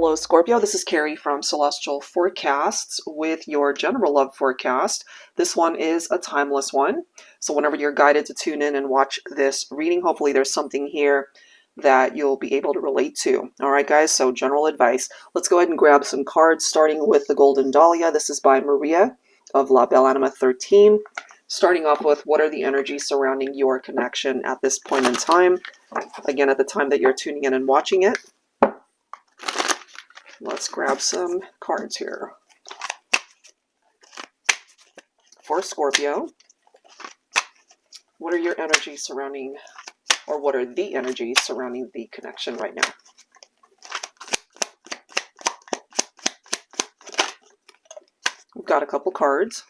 Hello Scorpio, this is Carrie from Celestial Forecasts with your general love forecast. This one is a timeless one, so whenever you're guided to tune in and watch this reading, hopefully there's something here that you'll be able to relate to. Alright guys, so general advice. Let's go ahead and grab some cards, starting with the Golden Dahlia. This is by Maria of La Belle Anima 13. Starting off with, what are the energies surrounding your connection at this point in time? Again, at the time that you're tuning in and watching it. Let's grab some cards here. For Scorpio, what are your energies surrounding, or what are the energies surrounding the connection right now? We've got a couple cards.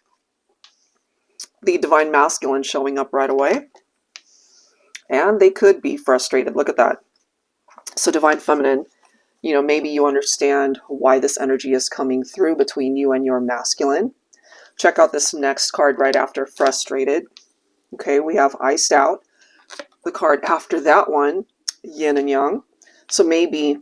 The Divine Masculine showing up right away. And they could be frustrated. Look at that. So Divine Feminine, you know, maybe you understand why this energy is coming through between you and your masculine. Check out this next card right after frustrated. Okay, we have iced out. The card after that one, yin and yang. So maybe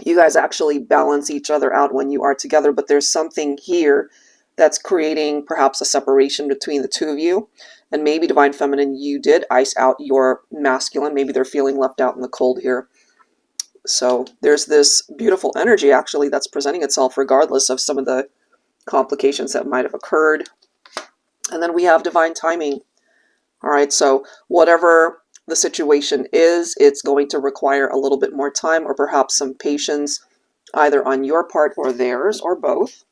you guys actually balance each other out when you are together, but there's something here that's creating perhaps a separation between the two of you. And maybe Divine Feminine, you did ice out your masculine. Maybe they're feeling left out in the cold here. So there's this beautiful energy actually that's presenting itself regardless of some of the complications that might have occurred. And then we have divine timing. All right, so whatever the situation is, it's going to require a little bit more time or perhaps some patience either on your part or theirs or both.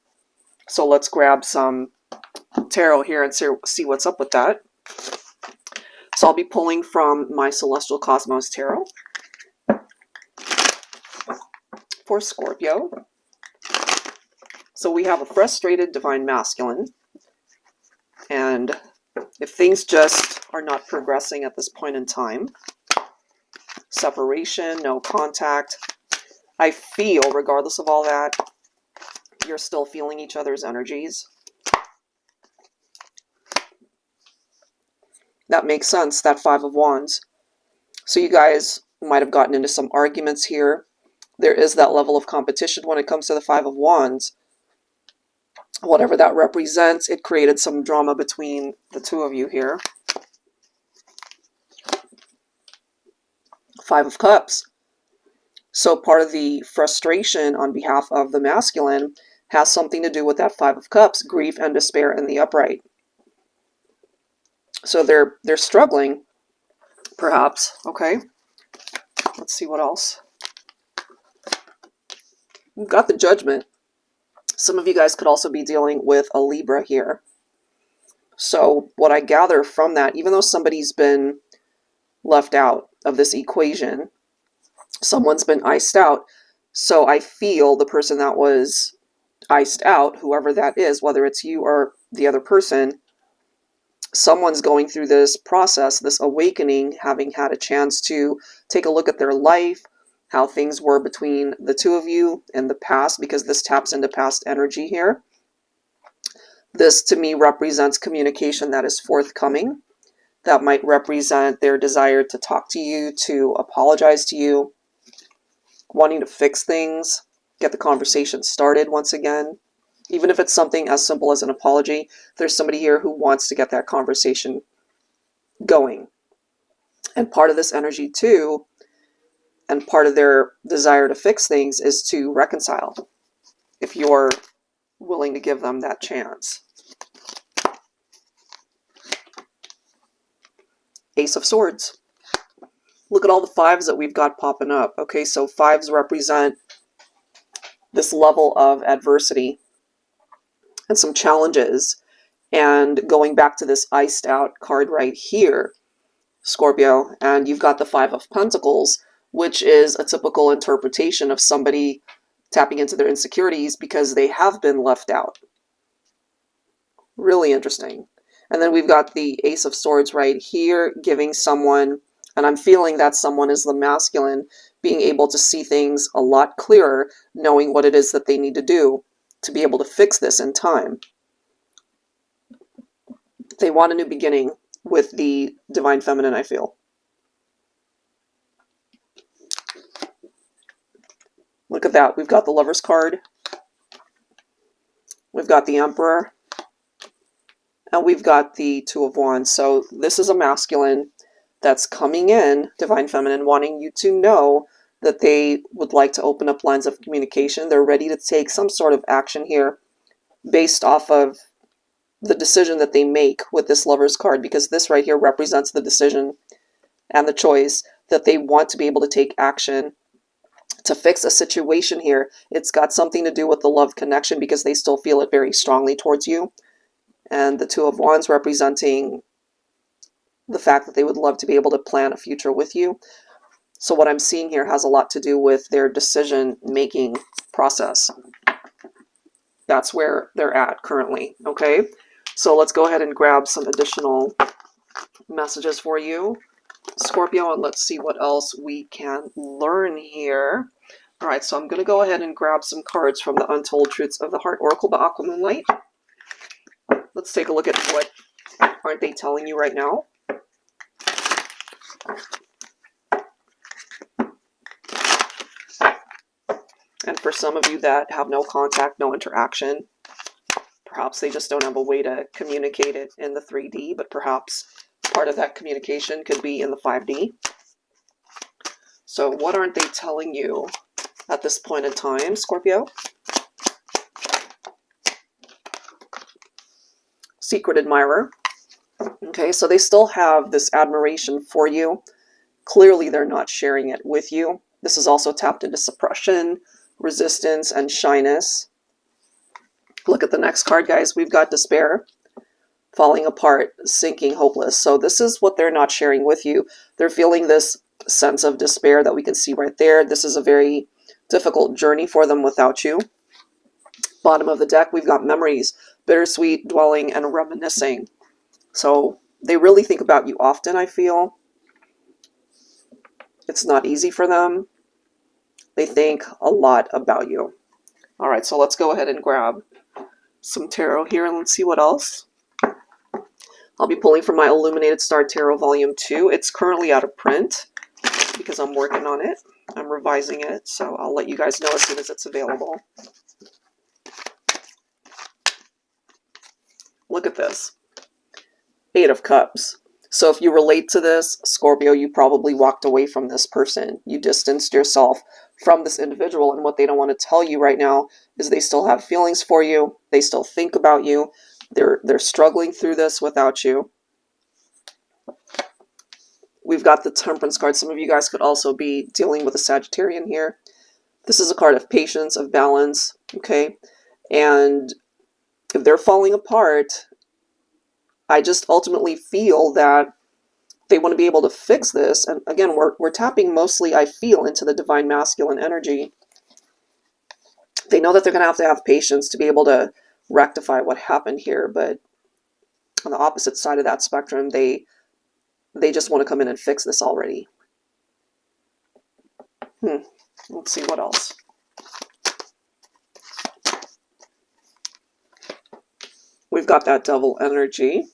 So let's grab some tarot here and see what's up with that. So I'll be pulling from my Celestial Cosmos Tarot. For Scorpio, so we have a frustrated Divine Masculine, and if things just are not progressing at this point in time, separation, no contact, I feel, regardless of all that, you're still feeling each other's energies. That makes sense, that Five of Wands. So you guys might have gotten into some arguments here. There is that level of competition when it comes to the Five of Wands. Whatever that represents, it created some drama between the two of you here. Five of Cups. So part of the frustration on behalf of the masculine has something to do with that Five of Cups, grief and despair in the upright. So they're struggling, perhaps. Okay, let's see what else. We've got the Judgment. Some of you guys could also be dealing with a Libra here. So what I gather from that, even though somebody's been left out of this equation, someone's been iced out, so I feel the person that was iced out, whoever that is, whether it's you or the other person, someone's going through this process, this awakening, having had a chance to take a look at their life, how things were between the two of you in the past, because this taps into past energy here. This, to me, represents communication that is forthcoming. That might represent their desire to talk to you, to apologize to you, wanting to fix things, get the conversation started once again. Even if it's something as simple as an apology, there's somebody here who wants to get that conversation going. And part of this energy, too, and part of their desire to fix things is to reconcile, if you're willing to give them that chance. Ace of Swords. Look at all the fives that we've got popping up. Okay, so fives represent this level of adversity and some challenges. And going back to this iced out card right here, Scorpio, and you've got the Five of Pentacles, which is a typical interpretation of somebody tapping into their insecurities because they have been left out. Really interesting. And then we've got the Ace of Swords right here, giving someone, and I'm feeling that someone is the masculine, being able to see things a lot clearer, knowing what it is that they need to do to be able to fix this in time. They want a new beginning with the Divine Feminine, I feel. Look at that. We've got the Lover's card. We've got the Emperor. And we've got the Two of Wands. So this is a masculine that's coming in, Divine Feminine, wanting you to know that they would like to open up lines of communication. They're ready to take some sort of action here based off of the decision that they make with this Lover's card, because this right here represents the decision and the choice that they want to be able to take action to fix a situation here. It's got something to do with the love connection because they still feel it very strongly towards you. And the Two of Wands representing the fact that they would love to be able to plan a future with you. So what I'm seeing here has a lot to do with their decision-making process. That's where they're at currently, okay? So let's go ahead and grab some additional messages for you, Scorpio, and let's see what else we can learn here. All right, so I'm going to go ahead and grab some cards from the Untold Truths of the Heart Oracle by Aqua Moonlight. Let's take a look at what aren't they telling you right now. And for some of you that have no contact, no interaction, perhaps they just don't have a way to communicate it in the 3D, but perhaps part of that communication could be in the 5D. So what aren't they telling you at this point in time, Scorpio? Secret admirer. Okay, so they still have this admiration for you. Clearly they're not sharing it with you. This is also tapped into suppression, resistance, and shyness. Look at the next card, guys. We've got despair, falling apart, sinking, hopeless. So this is what they're not sharing with you. They're feeling this sense of despair that we can see right there. This is a very difficult journey for them without you. Bottom of the deck, we've got memories, bittersweet, dwelling, and reminiscing. So they really think about you often, I feel. It's not easy for them. They think a lot about you. All right, so let's go ahead and grab some tarot here and let's see what else. I'll be pulling from my Illuminated Star Tarot Volume 2. It's currently out of print because I'm working on it. I'm revising it, so I'll let you guys know as soon as it's available. Look at this. Eight of Cups. So if you relate to this, Scorpio, you probably walked away from this person. You distanced yourself from this individual, and what they don't want to tell you right now is they still have feelings for you. They still think about you. They're struggling through this without you. We've got the Temperance card. Some of you guys could also be dealing with a Sagittarian here. This is a card of patience, of balance, okay? And if they're falling apart, I just ultimately feel that they want to be able to fix this. And again, we're tapping mostly, I feel, into the Divine Masculine energy. They know that they're going to have patience to be able to rectify what happened here. But on the opposite side of that spectrum, they just want to come in and fix this already. Let's see what else. We've got that Devil energy.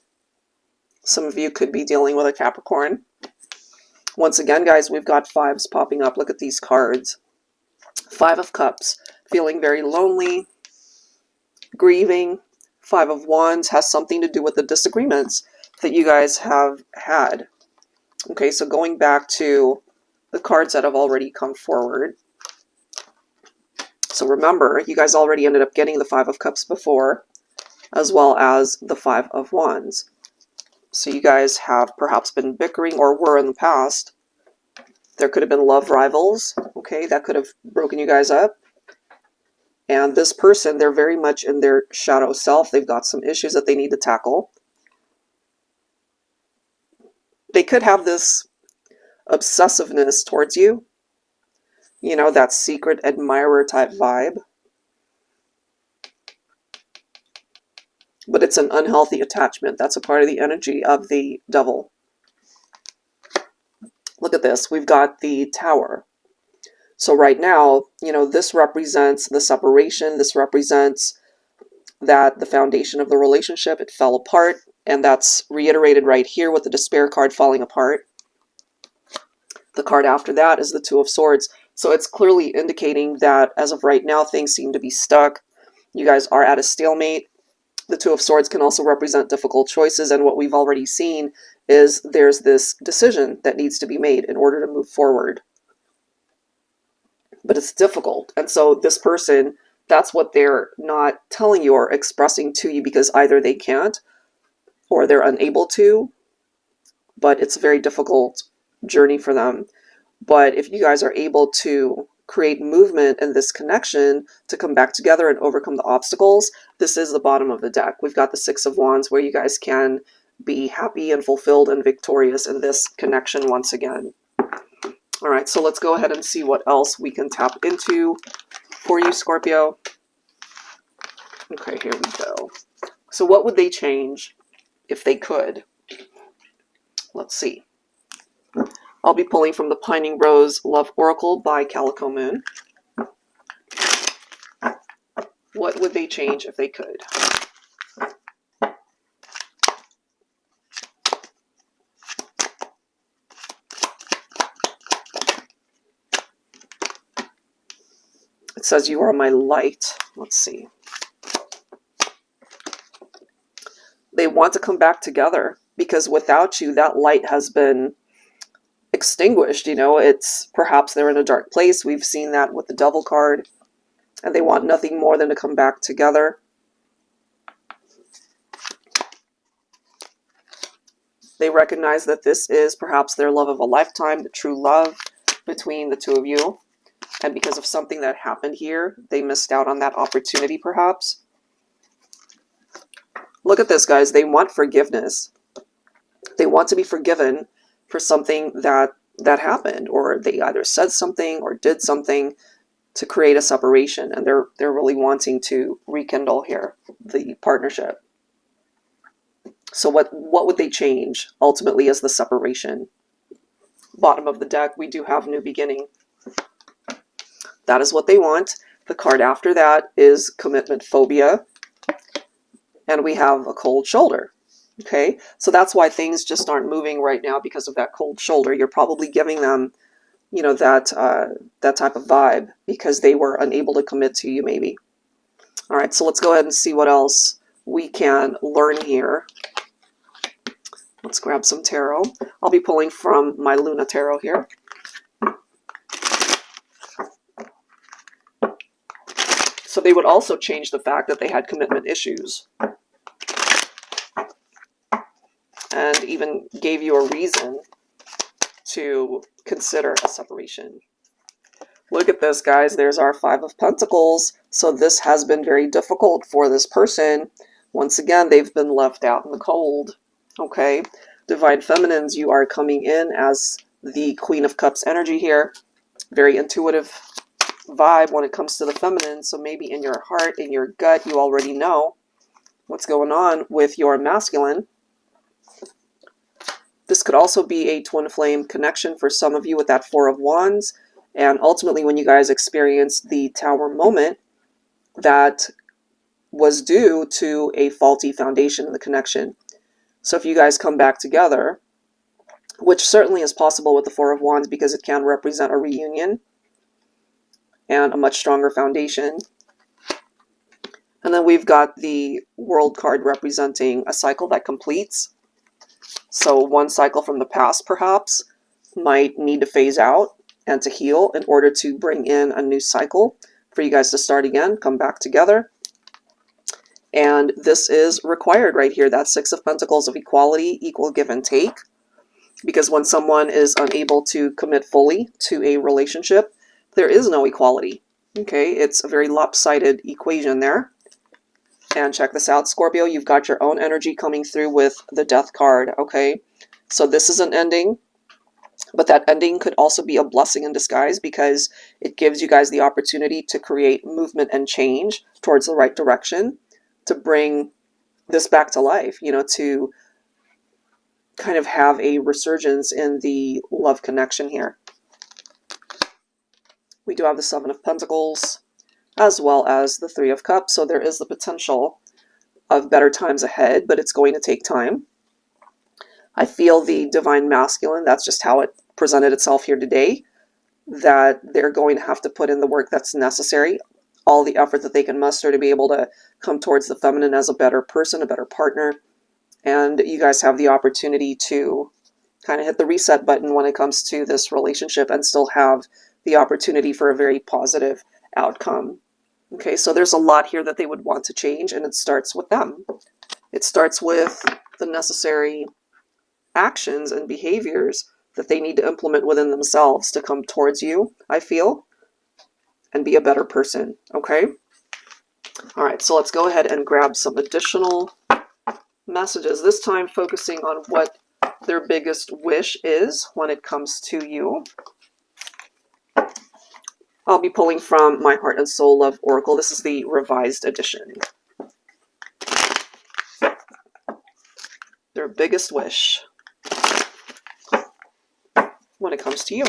Some of you could be dealing with a Capricorn. Once again, guys, we've got fives popping up. Look at these cards. Five of Cups, feeling very lonely, grieving. Five of Wands has something to do with the disagreements that you guys have had. Okay, so going back to the cards that have already come forward. So remember, you guys already ended up getting the Five of Cups before, as well as the Five of Wands. So you guys have perhaps been bickering, or were in the past. There could have been love rivals, okay, that could have broken you guys up. And this person, they're very much in their shadow self. They've got some issues that they need to tackle. They could have this obsessiveness towards you. You know, that secret admirer type vibe. But it's an unhealthy attachment. That's a part of the energy of the Devil. Look at this. We've got the Tower. So right now, you know, this represents the separation. This represents that the foundation of the relationship, it fell apart. And that's reiterated right here with the Despair card falling apart. The card after that is the Two of Swords. So it's clearly indicating that as of right now, things seem to be stuck. You guys are at a stalemate. The Two of Swords can also represent difficult choices, and what we've already seen is there's this decision that needs to be made in order to move forward. But it's difficult, and so this person, that's what they're not telling you or expressing to you, because either they can't or they're unable to, but it's a very difficult journey for them. But if you guys are able to create movement in this connection to come back together and overcome the obstacles, this is the bottom of the deck. We've got the Six of Wands, where you guys can be happy and fulfilled and victorious in this connection once again. All right, so let's go ahead and see what else we can tap into for you, Scorpio. Okay, here we go. So what would they change if they could? Let's see. I'll be pulling from the Pining Rose Love Oracle by Calico Moon. What would they change if they could? It says, you are my light. Let's see. They want to come back together, because without you, that light has been extinguished. You know, it's perhaps they're in a dark place. We've seen that with the Devil card, and they want nothing more than to come back together. They recognize that this is perhaps their love of a lifetime, the true love between the two of you. And because of something that happened here, they missed out on that opportunity perhaps. Look at this, guys. They want forgiveness. They want to be forgiven for something that happened, or they either said something or did something to create a separation, and they're really wanting to rekindle here the partnership. So what would they change ultimately as the separation? Bottom of the deck, we do have New Beginning. That is what they want. The card after that is Commitment Phobia, and we have a cold shoulder. Okay, so that's why things just aren't moving right now, because of that cold shoulder. You're probably giving them, you know, that type of vibe because they were unable to commit to you, maybe. All right, so let's go ahead and see what else we can learn here. Let's grab some tarot. I'll be pulling from my Luna Tarot here. So they would also change the fact that they had commitment issues, and even gave you a reason to consider a separation. Look at this, guys. There's our Five of Pentacles. So this has been very difficult for this person. Once again, they've been left out in the cold. Okay, Divine Feminines, you are coming in as the Queen of Cups energy here. Very intuitive vibe when it comes to the feminine. So maybe in your heart, in your gut, you already know what's going on with your masculine. This could also be a twin flame connection for some of you with that Four of Wands. And ultimately, when you guys experience the Tower moment, that was due to a faulty foundation in the connection. So if you guys come back together, which certainly is possible with the Four of Wands because it can represent a reunion and a much stronger foundation. And then we've got the World card representing a cycle that completes. So one cycle from the past perhaps might need to phase out and to heal in order to bring in a new cycle for you guys to start again, come back together. And this is required right here. That Six of Pentacles of equality, equal give and take. Because when someone is unable to commit fully to a relationship, there is no equality. Okay, it's a very lopsided equation there. And check this out, Scorpio, you've got your own energy coming through with the Death card, okay? So this is an ending, but that ending could also be a blessing in disguise because it gives you guys the opportunity to create movement and change towards the right direction, to bring this back to life, you know, to kind of have a resurgence in the love connection here. We do have the Seven of Pentacles as well as the Three of Cups, so there is the potential of better times ahead, but it's going to take time. I feel the Divine Masculine, that's just how it presented itself here today. that they're going to have to put in the work that's necessary, all the effort that they can muster to be able to come towards the feminine as a better person, a better partner. And you guys have the opportunity to kind of hit the reset button when it comes to this relationship and still have the opportunity for a very positive outcome. Okay, so there's a lot here that they would want to change, and it starts with them. It starts with the necessary actions and behaviors that they need to implement within themselves to come towards you, I feel, and be a better person, okay? All right, so let's go ahead and grab some additional messages, this time focusing on what their biggest wish is when it comes to you. I'll be pulling from my Heart and Soul Love Oracle. This is the revised edition. Their biggest wish when it comes to you.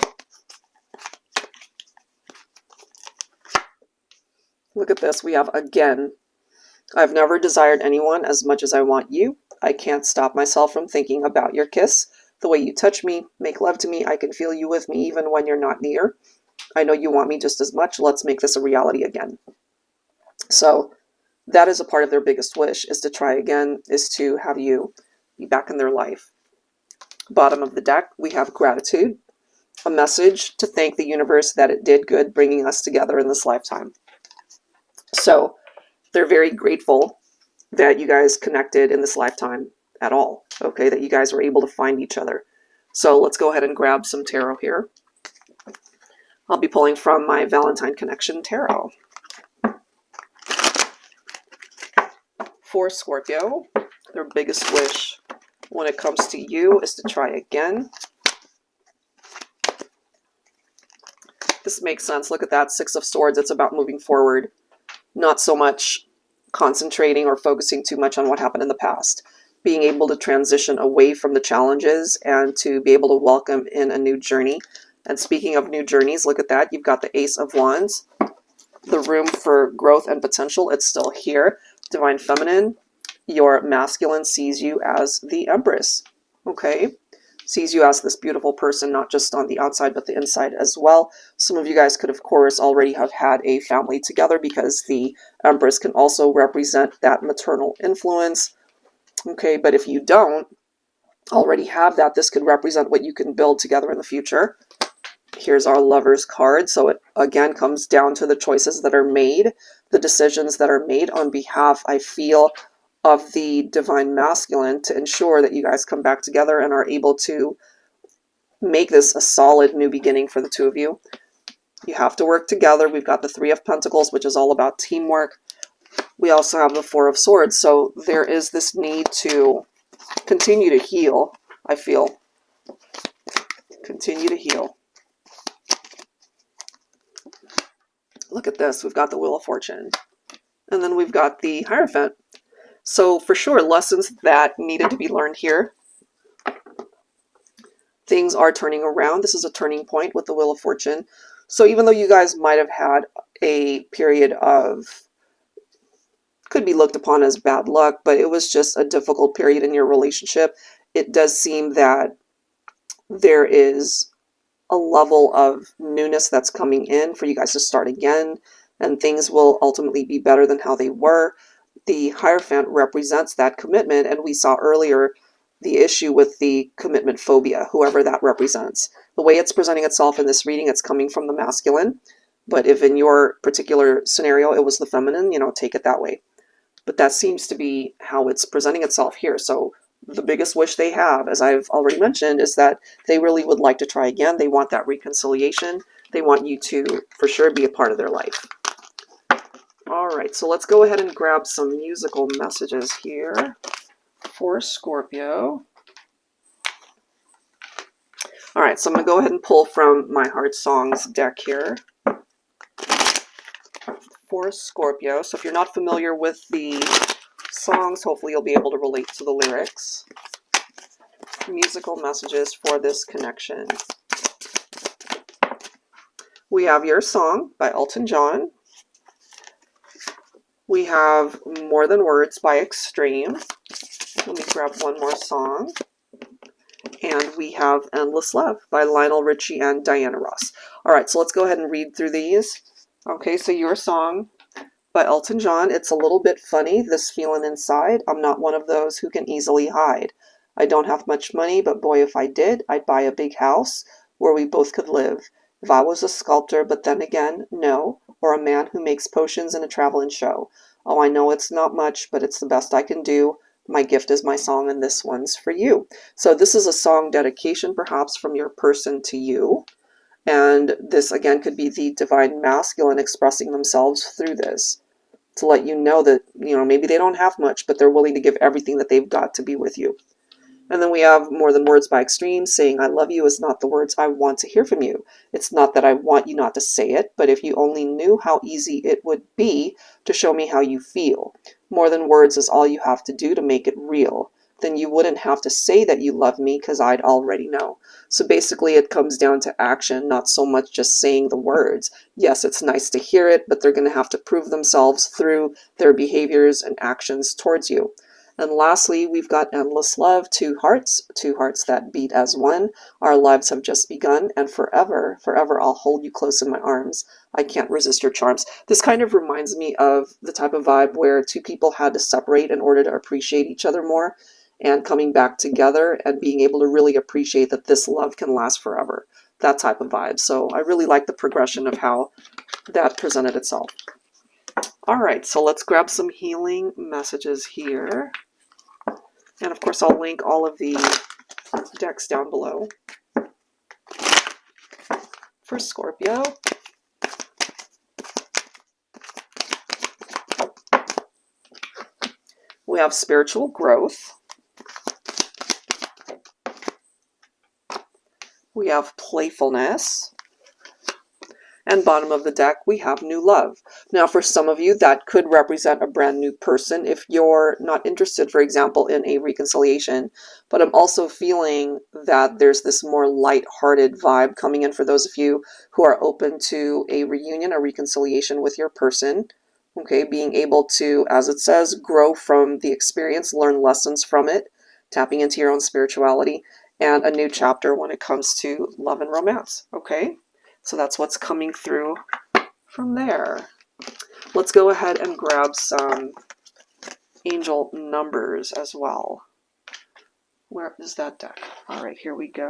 Look at this. We have again. I've never desired anyone as much as I want you. I can't stop myself from thinking about your kiss. The way you touch me, make love to me. I can feel you with me even when you're not near. I know you want me just as much. Let's make this a reality again. So that is a part of their biggest wish, is to try again, is to have you be back in their life. Bottom of the deck, we have gratitude. A message to thank the universe that it did good bringing us together in this lifetime. So they're very grateful that you guys connected in this lifetime at all, okay, that you guys were able to find each other. So let's go ahead and grab some tarot here. I'll be pulling from my Valentine Connection Tarot. For Scorpio, their biggest wish when it comes to you is to try again. This makes sense. Look at that, Six of Swords. It's about moving forward, not so much concentrating or focusing too much on what happened in the past. Being able to transition away from the challenges and to be able to welcome in a new journey. And speaking of new journeys, look at that. You've got the Ace of Wands. The room for growth and potential, it's still here. Divine Feminine, your masculine sees you as the Empress. Okay? Sees you as this beautiful person, not just on the outside, but the inside as well. Some of you guys could, of course, already have had a family together, because the Empress can also represent that maternal influence. Okay, but if you don't already have that, this could represent what you can build together in the future. Here's our Lover's card. So it, again, comes down to the choices that are made, the decisions that are made on behalf, I feel, of the Divine Masculine to ensure that you guys come back together and are able to make this a solid new beginning for the two of you. You have to work together. We've got the Three of Pentacles, which is all about teamwork. We also have the Four of Swords. So there is this need to continue to heal, I feel. Continue to heal. Look at this. We've got the Wheel of Fortune. And then we've got the Hierophant. So for sure, lessons that needed to be learned here. Things are turning around. This is a turning point with the Wheel of Fortune. So even though you guys might have had a period of, could be looked upon as bad luck, but it was just a difficult period in your relationship, it does seem that there is a level of newness that's coming in for you guys to start again, and things will ultimately be better than how they were. The Hierophant represents that commitment, and we saw earlier the issue with the commitment phobia, whoever that represents. The way it's presenting itself in this reading, it's coming from the masculine, but if in your particular scenario it was the feminine, you know, take it that way. But that seems to be how it's presenting itself here. So the biggest wish they have, as I've already mentioned, is that they really would like to try again. They want that reconciliation. They want you to, for sure, be a part of their life. All right, so let's go ahead and grab some musical messages here for Scorpio. All right, so I'm going to go ahead and pull from my Heart Songs deck here for Scorpio. So if you're not familiar with the songs, hopefully you'll be able to relate to the lyrics. Musical messages for this connection. We have Your Song by Elton John. We have More Than Words by Extreme. Let me grab one more song. And we have Endless Love by Lionel Richie and Diana Ross. All right, so let's go ahead and read through these. Okay, so Your Song by Elton John. It's a little bit funny, this feeling inside. I'm not one of those who can easily hide. I don't have much money, but boy, if I did, I'd buy a big house where we both could live. If I was a sculptor, but then again, no. Or a man who makes potions in a traveling show. Oh, I know it's not much, but it's the best I can do. My gift is my song, and this one's for you. So this is a song dedication, perhaps, from your person to you. And this, again, could be the divine masculine expressing themselves through this to let you know that, maybe they don't have much, but they're willing to give everything that they've got to be with you. And then we have More Than Words by Extremes, saying I love you is not the words I want to hear from you. It's not that I want you not to say it, but if you only knew how easy it would be to show me how you feel. More than words is all you have to do to make it real. Then you wouldn't have to say that you love me because I'd already know. So basically it comes down to action, not so much just saying the words. Yes, it's nice to hear it, but they're going to have to prove themselves through their behaviors and actions towards you. And lastly, we've got Endless Love, two hearts that beat as one. Our lives have just begun, and forever, forever I'll hold you close in my arms. I can't resist your charms. This kind of reminds me of the type of vibe where two people had to separate in order to appreciate each other more, and coming back together and being able to really appreciate that this love can last forever. That type of vibe. So I really like the progression of how that presented itself. All right, so let's grab some healing messages here. And of course, I'll link all of the decks down below. For Scorpio, we have spiritual growth. We have playfulness. And bottom of the deck, we have new love. Now, for some of you, that could represent a brand new person if you're not interested, for example, in a reconciliation. But I'm also feeling that there's this more light-hearted vibe coming in for those of you who are open to a reunion, a reconciliation with your person. Okay, being able to, as it says, grow from the experience, learn lessons from it, tapping into your own spirituality, and a new chapter when it comes to love and romance. Okay? So that's what's coming through from there. Let's go ahead and grab some angel numbers as well. Where is that deck? All right, here we go.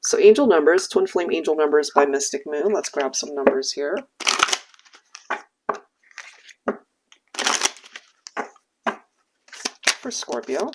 So angel numbers, Twin Flame Angel Numbers by Mystic Moon. Let's grab some numbers here. For Scorpio.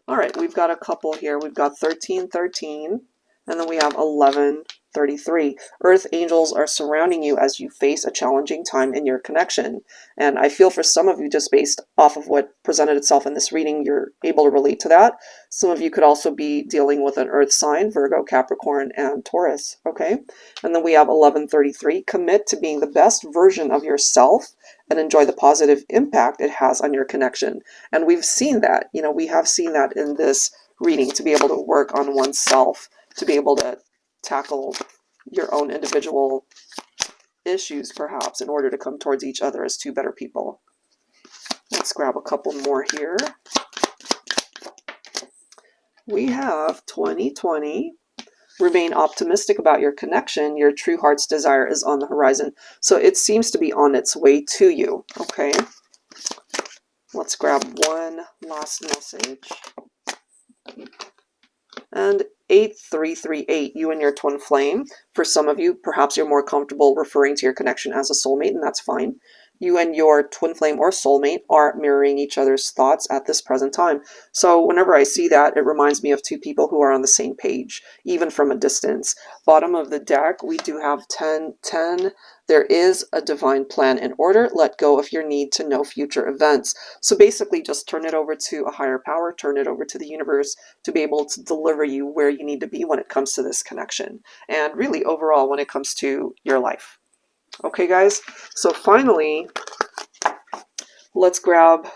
All right, we've got a couple here. We've got 1313, and then we have 1133. Earth angels are surrounding you as you face a challenging time in your connection. And I feel for some of you, just based off of what presented itself in this reading, you're able to relate to that. Some of you could also be dealing with an earth sign, Virgo, Capricorn, and Taurus, okay? And then we have 1133. Commit to being the best version of yourself and enjoy the positive impact it has on your connection. And we've seen that, we have seen that in this reading, to be able to work on oneself, to be able to tackle your own individual issues, perhaps, in order to come towards each other as two better people. Let's grab a couple more here. We have 2020. Remain optimistic about your connection. Your true heart's desire is on the horizon. So it seems to be on its way to you. Okay. Let's grab one last message. And 8338, you and your twin flame. For some of you, perhaps you're more comfortable referring to your connection as a soulmate, and that's fine. You and your twin flame or soulmate are mirroring each other's thoughts at this present time. So whenever I see that, it reminds me of two people who are on the same page, even from a distance. Bottom of the deck, we do have 1010. There is a divine plan in order. Let go of your need to know future events. So basically just turn it over to a higher power, turn it over to the universe to be able to deliver you where you need to be when it comes to this connection. And really overall when it comes to your life. Okay, guys, so finally, let's grab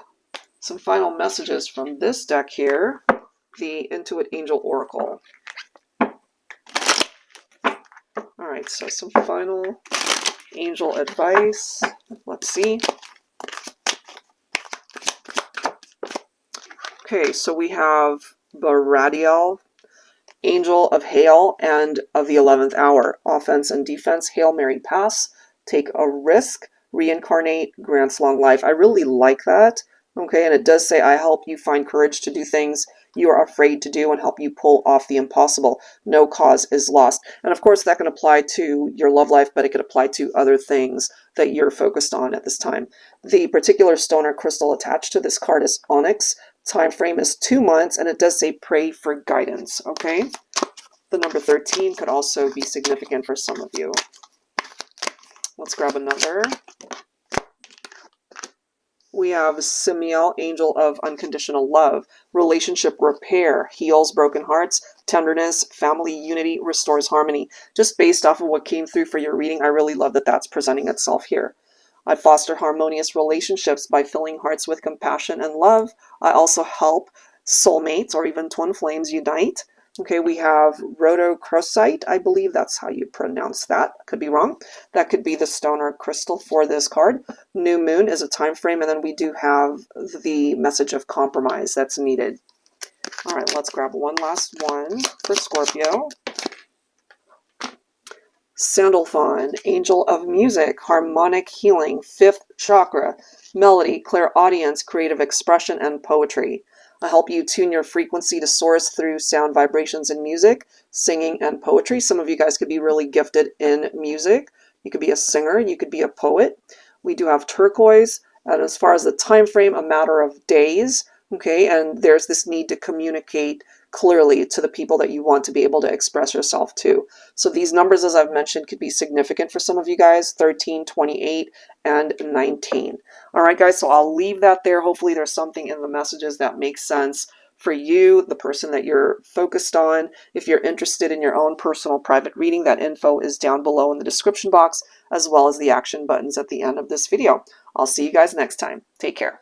some final messages from this deck here, the Intuit Angel Oracle. All right, so some final angel advice. Let's see. Okay, so we have Baradiel, Angel of Hail and of the 11th Hour. Offense and defense, Hail Mary pass, take a risk, reincarnate, grants long life. I really like that. Okay, and it does say, I help you find courage to do things you are afraid to do and help you pull off the impossible. No cause is lost. And of course, that can apply to your love life, but it could apply to other things that you're focused on at this time. The particular stone or crystal attached to this card is onyx. Time frame is 2 months, and it does say pray for guidance. Okay, the number 13 could also be significant for some of you. Let's grab another. We have Simiel, Angel of Unconditional Love. Relationship repair, heals broken hearts. Tenderness, family unity, restores harmony. Just based off of what came through for your reading, I really love that that's presenting itself here. I foster harmonious relationships by filling hearts with compassion and love. I also help soulmates or even twin flames unite. Okay, we have rhodochrosite. I believe that's how you pronounce that. Could be wrong. That could be the stone or crystal for this card. New moon is a time frame, and then we do have the message of compromise that's needed. All right, let's grab one last one for Scorpio. Sandalphon, Angel of Music, Harmonic Healing, 5th Chakra, Melody, Clairaudience, Creative Expression, and Poetry. I help you tune your frequency to source through sound vibrations in music, singing, and poetry. Some of you guys could be really gifted in music. You could be a singer, you could be a poet. We do have turquoise, and as far as the time frame, a matter of days. Okay, and there's this need to communicate clearly to the people that you want to be able to express yourself to. So these numbers, as I've mentioned, could be significant for some of you guys, 13, 28, and 19. All right, guys, so I'll leave that there. Hopefully there's something in the messages that makes sense for you, the person that you're focused on. If you're interested in your own personal private reading, that info is down below in the description box, as well as the action buttons at the end of this video. I'll see you guys next time. Take care.